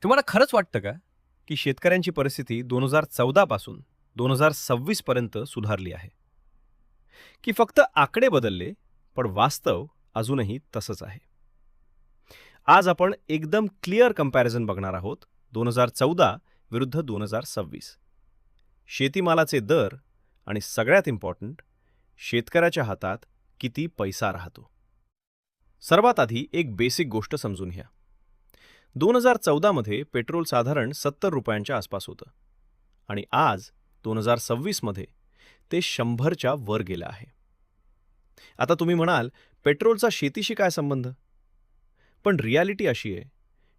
तुम्हाला खरंच वाटतं का, की शेतकऱ्यांची परिस्थिती 2014 पासून 2026 पर्यंत सुधारली आहे? की फक्त आकडे बदलले, पण वास्तव अजूनही तसंच आहे? आज आपण एकदम क्लिअर कंपॅरिझन बघणार आहोत 2014 विरुद्ध 2026. शेतीमालाचे दर आणि सगळ्यात इम्पॉर्टंट शेतकऱ्याच्या हातात किती पैसा राहतो. सर्वात आधी एक बेसिक गोष्ट समजून घ्या. 2014 मध्ये पेट्रोल साधारण 70 रुपयांच्या आसपास होतं आणि आज 2026 मध्ये ते 100च्या वर गेलं आहे. आता तुम्ही म्हणाल, पेट्रोलचा शेतीशी काय संबंध? पण रियालिटी अशी आहे,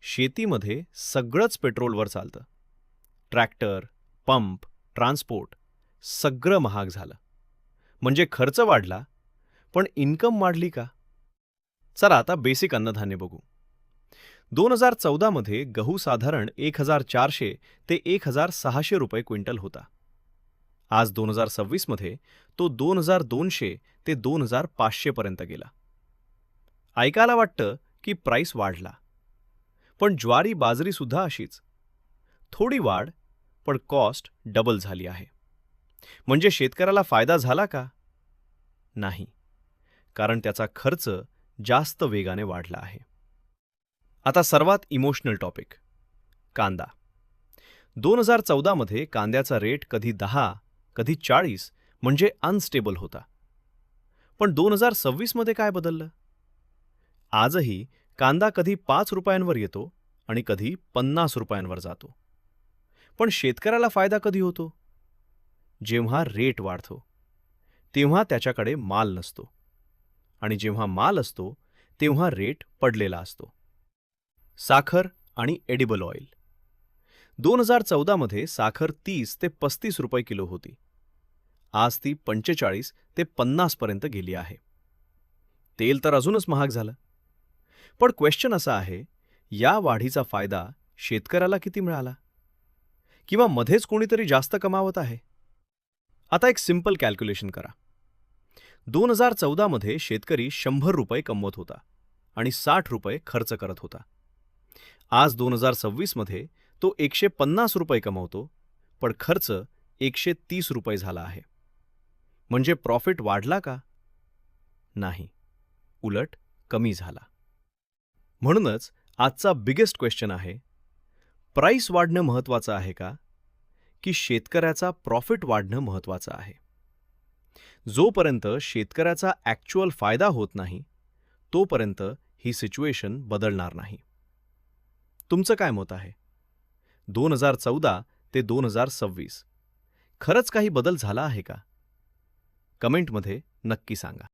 शेतीमध्ये सगळंच पेट्रोलवर चालतं. ट्रॅक्टर, पंप, ट्रान्सपोर्ट सगळं महाग झालं. म्हणजे खर्च वाढला, पण इन्कम वाढली का? चला आता बेसिक अन्नधान्य बघू. 2014 मध्ये गहू साधारण 1400 ते 1600 रुपये क्विंटल होता. आज 2026 मध्ये तो 2200 ते 2500 पर्यंत गेला. ऐकायला वाटतं की प्राइस वाढला, पण ज्वारी बाजरी सुद्धा अशीच. थोडी वाढ, पण कॉस्ट डबल झाली आहे. म्हणजे शेतकऱ्याला फायदा झाला का? नाही, कारण त्याचा खर्च जास्त वेगाने वाढला आहे. आता सर्वात इमोशनल टॉपिक, कांदा. 2014 मध्ये कांद्याचा रेट कधी 10, कधी 40 म्हणजे अनस्टेबल होता. पण 2026 मध्ये काय बदललं? आजही कांदा कधी 5 रुपयांवर येतो आणि कधी 50 रुपयांवर जातो. पण शेतकऱ्याला फायदा कधी होतो? जेव्हा रेट वाढतो, तेव्हा त्याच्याकडे माल नसतो, आणि जेव्हा माल असतो तेव्हा रेट पडलेला असतो. साखर आणि एडिबल ऑइल. 2014 मध्ये साखर 30 ते 35 रुपये किलो होती. आज ती 45 ते 50 पर्यंत गेली आहे. तेल तर अजूनच महाग झालं. पण क्वेश्चन असा आहे, या वाढीचा फायदा शेतकऱ्याला किती मिळाला? किंवा मध्येच कोणीतरी जास्त कमावत आहे? आता एक सिंपल कॅल्क्युलेशन करा. 2014 मध्ये शेतकरी 100 रुपये कमवत होता आणि 60 रुपये खर्च करत होता. आज 2026 मध्ये तो 150 रुपये कमवतो, पण खर्च 130 रुपये झाला आहे. म्हणजे प्रॉफिट वाढला का? नाही, उलट कमी झाला. म्हणूनच आजचा बिगेस्ट क्वेश्चन आहे, प्राइस वाढणं महत्त्वाचं आहे का, की शेतकऱ्याचा प्रॉफिट वाढणं महत्त्वाचं आहे? जोपर्यंत शेतकऱ्याचा ॲक्च्युअल फायदा होत नाही, तोपर्यंत ही सिच्युएशन बदलणार नाही. तुमचं काय मत आहे? 2014 ते 2026 खरंच काही बदल झाला आहे का? कमेंटमध्ये नक्की सांगा.